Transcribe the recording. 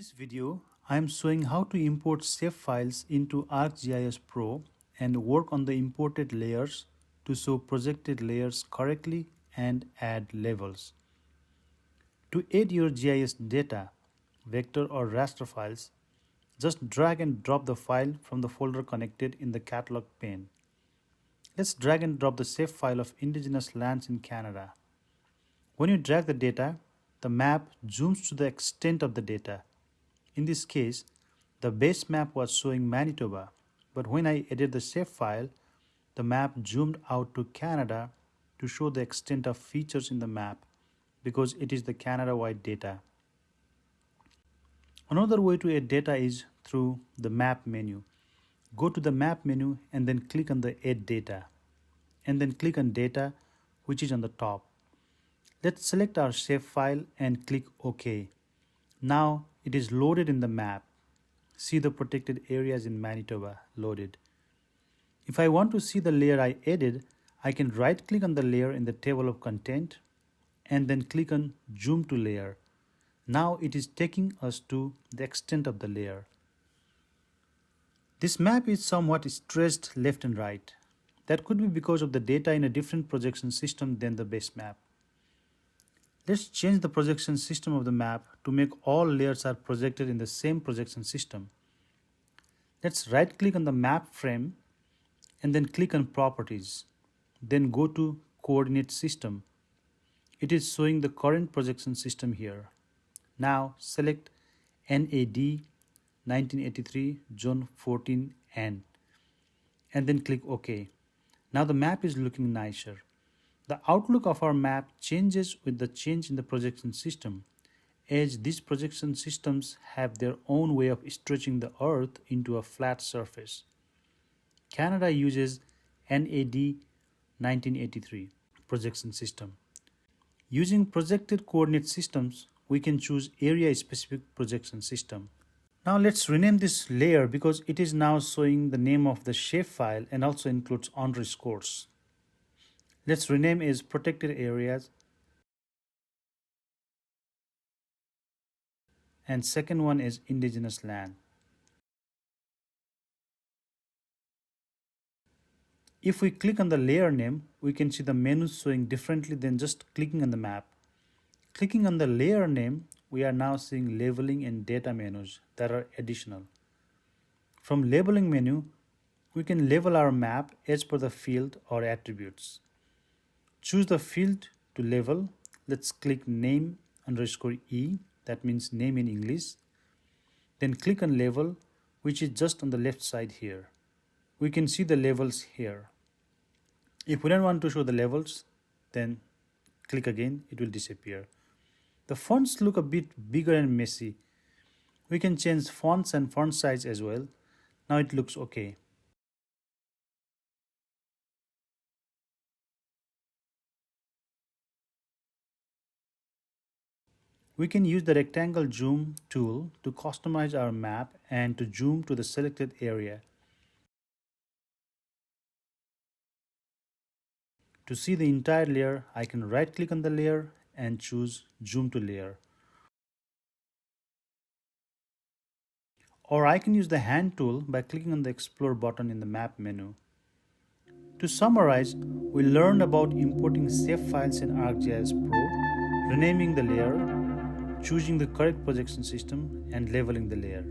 this video, I am showing how to import Shapefiles into ArcGIS Pro and work on the imported layers to show projected layers correctly and add levels. To add your GIS data, vector or raster files, just drag and drop the file from the folder connected in the catalog pane. Let's drag and drop the shapefile of indigenous lands in Canada. When you drag the data, the map zooms to the extent of the data. In this case, the base map was showing Manitoba, but when I added the shapefile, the map zoomed out to Canada to show the extent of features in the map because it is the Canada-wide data. Another way to add data is through the map menu. Go to the map menu and then click on the add data and then click on data, which is on the top. Let's select our shapefile and click OK. Now it is loaded in the map. See the protected areas in Manitoba loaded. If I want to see the layer I added, I can right click on the layer in the table of content and then click on zoom to layer. Now it is taking us to the extent of the layer. This map is somewhat stretched left and right. That could be because of the data in a different projection system than the base map. Let's change the projection system of the map to make all layers are projected in the same projection system. Let's right click on the map frame and then click on properties. Then go to coordinate system. It is showing the current projection system here. Now select NAD 1983 Zone 14N and then click OK. Now the map is looking nicer. The outlook of our map changes with the change in the projection system, as these projection systems have their own way of stretching the Earth into a flat surface. Canada uses NAD 1983 projection system. Using projected coordinate systems, we can choose area-specific projection system. Now let's rename this layer because it is now showing the name of the shapefile and also includes underscores. Let's rename as protected areas and second one is indigenous land. If we click on the layer name, we can see the menus showing differently than just clicking on the map. Clicking on the layer name, we are now seeing labeling and data menus that are additional. From labeling menu, we can label our map as per the field or attributes. Choose the field to label. Let's click name underscore E, that means name in English. Then click on label, which is just on the left side here. We can see the labels here. If we don't want to show the labels, then click again, it will disappear. The fonts look a bit bigger and messy. We can change fonts and font size as well. Now it looks okay. We can use the rectangle zoom tool to customize our map and to zoom to the selected area. To see the entire layer, I can right click on the layer and choose zoom to layer. Or I can use the hand tool by clicking on the explore button in the map menu. To summarize, we learned about importing shapefiles in ArcGIS Pro, renaming the layer, choosing the correct projection system, and labeling the layer.